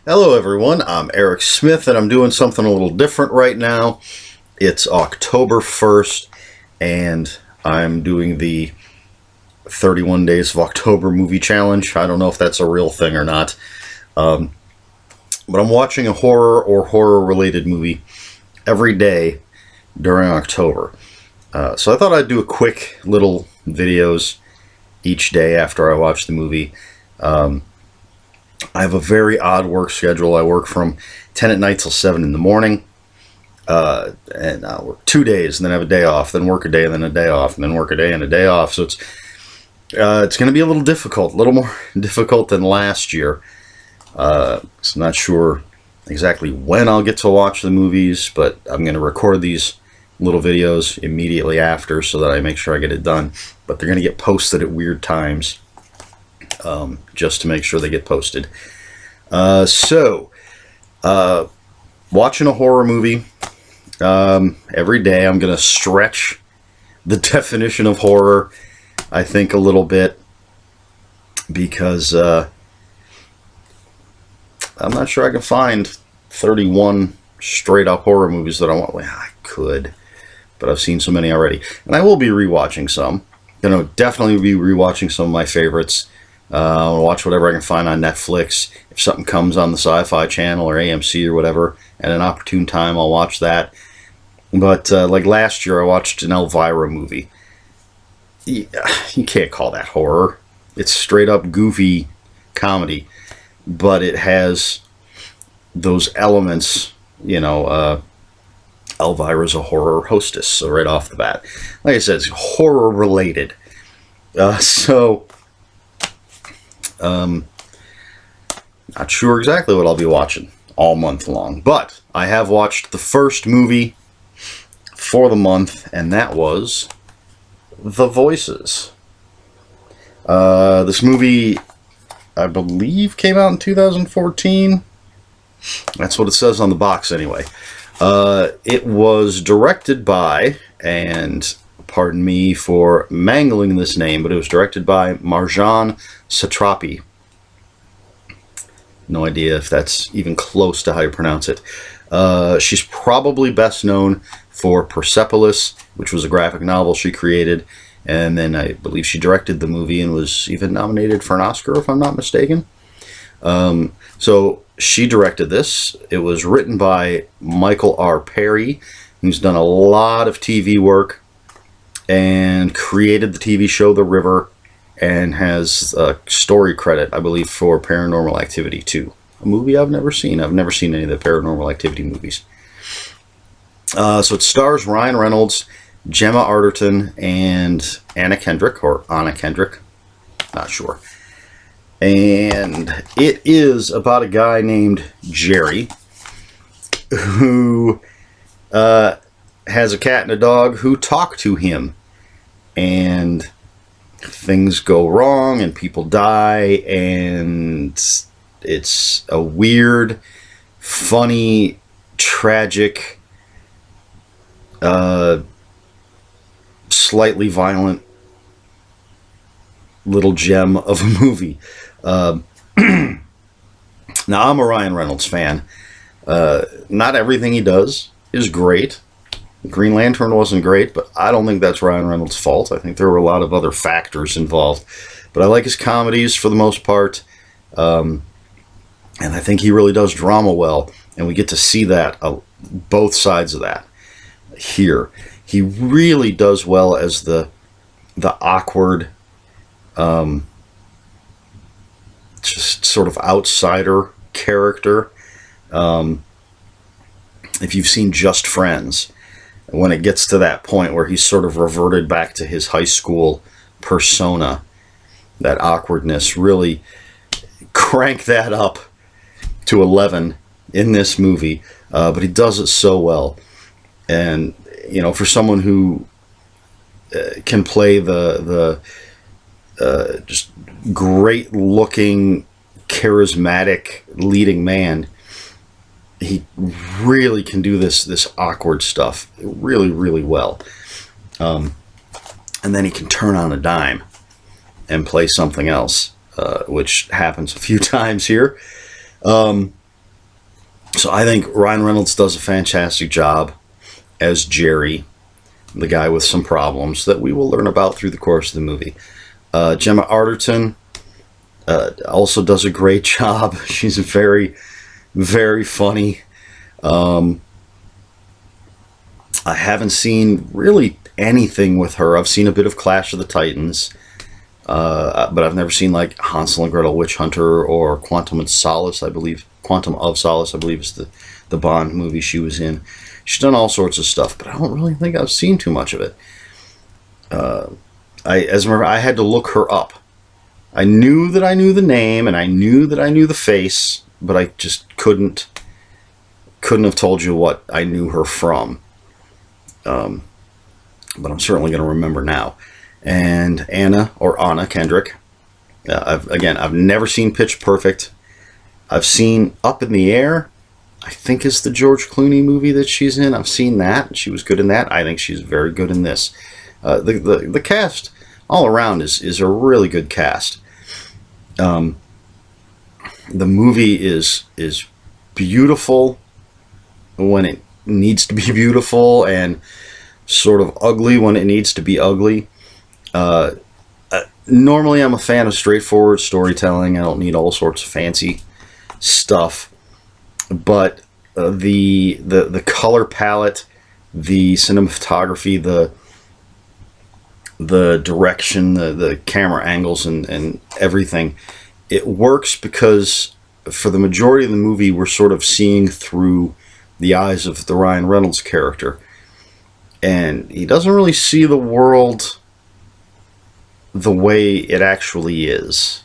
Hello everyone, I'm Eric Smith and I'm doing something a little different right now. It's October 1st and I'm doing the 31 Days of October movie challenge. I don't know if that's a real thing or not. But I'm watching a horror or horror related movie every day during October. So I thought I'd do a quick little videos each day after I watch the movie. I have a very odd work schedule. I work from 10 at night till 7 in the morning. And I work 2 days and then have a day off, then work a day and then a day off, and then work a day and a day off. So it's going to be a little difficult, a little more difficult than last year. So I'm not sure exactly when I'll get to watch the movies, but I'm going to record these little videos immediately after so that I make sure I get it done. But they're going to get posted at weird times. Just to make sure they get posted. Watching a horror movie every day. I'm going to stretch the definition of horror, I think, a little bit, because I'm not sure I can find 31 straight-up horror movies that I want. Well, I could, but I've seen so many already. And I will be rewatching some. Definitely be rewatching some of my favorites. I'll watch whatever I can find on Netflix. If something comes on the Sci-Fi Channel or AMC or whatever, at an opportune time, I'll watch that. But like last year, I watched an Elvira movie. You can't call that horror. It's straight up goofy comedy, but it has those elements. Elvira's a horror hostess, so right off the bat, like I said, it's horror related. Not sure exactly what I'll be watching all month long, but I have watched the first movie for the month, and that was The Voices. This movie, I believe, came out in 2014. That's what it says on the box anyway. It was directed by, and pardon me for mangling this name, but it was directed by Marjane Satrapi. No idea if that's even close to how you pronounce it. She's probably best known for Persepolis, which was a graphic novel she created, and then I believe she directed the movie and was even nominated for an Oscar, if I'm not mistaken. So she directed this. It was written by Michael R. Perry, who's done a lot of TV work and created the TV show The River, and has a story credit, I believe, for Paranormal Activity 2. A movie I've never seen. I've never seen any of the Paranormal Activity movies. So it stars Ryan Reynolds, Gemma Arterton, and Anna Kendrick, or Anna Kendrick. Not sure. And it is about a guy named Jerry who has a cat and a dog who talk to him. And things go wrong and people die, and it's a weird, funny, tragic, slightly violent little gem of a movie. Now, I'm a Ryan Reynolds fan. Not everything he does is great. Green Lantern wasn't great, but I don't think that's Ryan Reynolds' fault. I think there were a lot of other factors involved. But I like his comedies for the most part. And I think he really does drama well. And we get to see that, both sides of that here. He really does well as the awkward, just sort of outsider character. If you've seen Just Friends, when it gets to that point where he's sort of reverted back to his high school persona, that awkwardness, really crank that up to 11 in this movie. But he does it so well. And, for someone who can play the just great looking, charismatic leading man, he really can do this awkward stuff really, really well. And then he can turn on a dime and play something else, which happens a few times here. So I think Ryan Reynolds does a fantastic job as Jerry, the guy with some problems that we will learn about through the course of the movie. Gemma Arterton also does a great job. She's very, very funny. I haven't seen really anything with her. I've seen a bit of Clash of the Titans, but I've never seen like Hansel and Gretel Witch Hunter or Quantum of Solace, I believe. Quantum of Solace, I believe, is the Bond movie she was in. She's done all sorts of stuff, but I don't really think I've seen too much of it. I had to look her up. I knew that I knew the name, and I knew that I knew the face, but I just couldn't have told you what I knew her from. But I'm certainly going to remember now. And Anna Kendrick. I've never seen Pitch Perfect. I've seen Up in the Air, I think is the George Clooney movie that she's in. I've seen that. She was good in that. I think she's very good in this. The cast all around is a really good cast. The movie is beautiful when it needs to be beautiful and sort of ugly when it needs to be ugly. Normally I'm a fan of straightforward storytelling. I don't need all sorts of fancy stuff, but the color palette, the cinematography, the direction, the camera angles, and everything, it works because for the majority of the movie we're sort of seeing through the eyes of the Ryan Reynolds character, and he doesn't really see the world the way it actually is,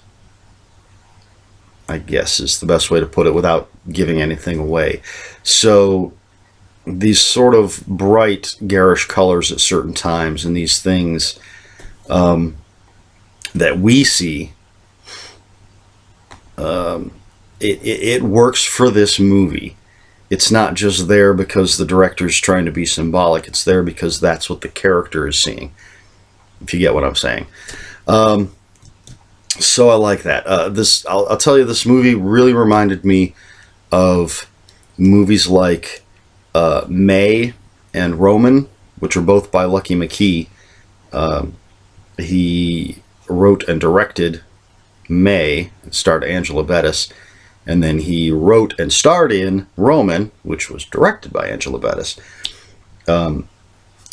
I guess is the best way to put it without giving anything away. So these sort of bright, garish colors at certain times and these things that we see, it works for this movie. It's not just there because the director's trying to be symbolic. It's there because that's what the character is seeing, if you get what I'm saying. So I like that. I'll tell you, this movie really reminded me of movies like May and Roman, which are both by Lucky McKee. He wrote and directed May, it starred Angela Bettis, and then he wrote and starred in Roman, which was directed by Angela Bettis. But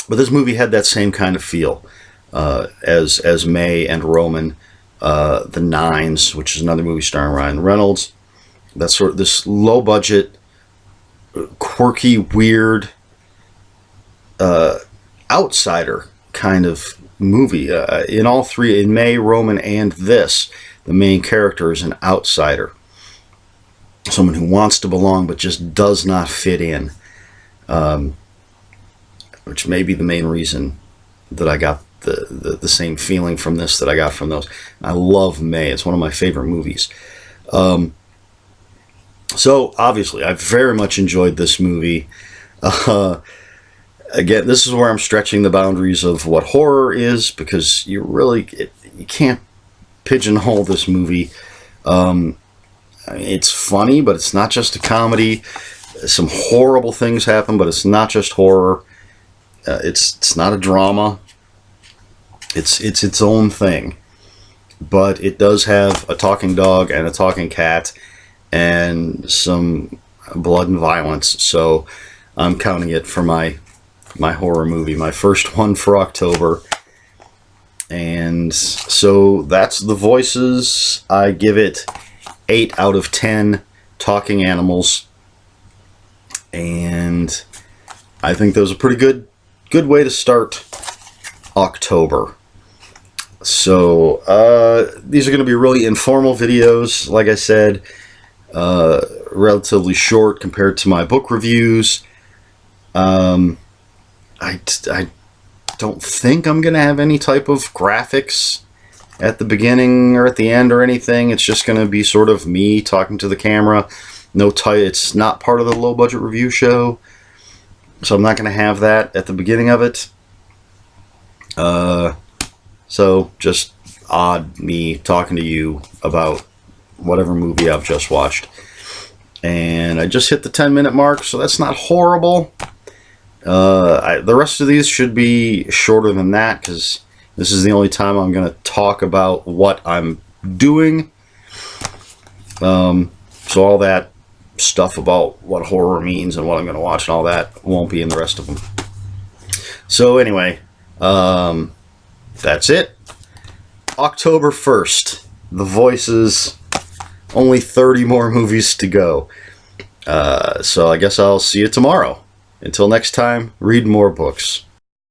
this movie had that same kind of feel as May and Roman. The Nines, which is another movie starring Ryan Reynolds. That's sort of this low budget, quirky, weird, outsider kind of movie. In all three, in May, Roman, and this, the main character is an outsider. Someone who wants to belong but just does not fit in. Which may be the main reason that I got the same feeling from this that I got from those. I love May. It's one of my favorite movies. So obviously I very much enjoyed this movie. Again, this is where I'm stretching the boundaries of what horror is, because you can't pigeonhole this movie. It's funny, but it's not just a comedy. Some horrible things happen, but it's not just horror. It's not a drama. It's its own thing, but it does have a talking dog and a talking cat and some blood and violence. So I'm counting it for my horror movie, my first one for October. And so that's The Voices. I give it 8 out of 10 talking animals, and I think that was a pretty good way to start October. So these are going to be really informal videos, like I said, relatively short compared to my book reviews. I don't think I'm going to have any type of graphics at the beginning or at the end or anything. It's just going to be sort of me talking to the camera. It's not part of the low budget review show, so I'm not going to have that at the beginning of it. So just me talking to you about whatever movie I've just watched. And I just hit the 10-minute mark, so that's not horrible. The rest of these should be shorter than that, because this is the only time I'm going to talk about what I'm doing. So all that stuff about what horror means and what I'm going to watch and all that won't be in the rest of them. So anyway, that's it. October 1st. The Voices. Only 30 more movies to go. So I guess I'll see you tomorrow. Until next time, read more books.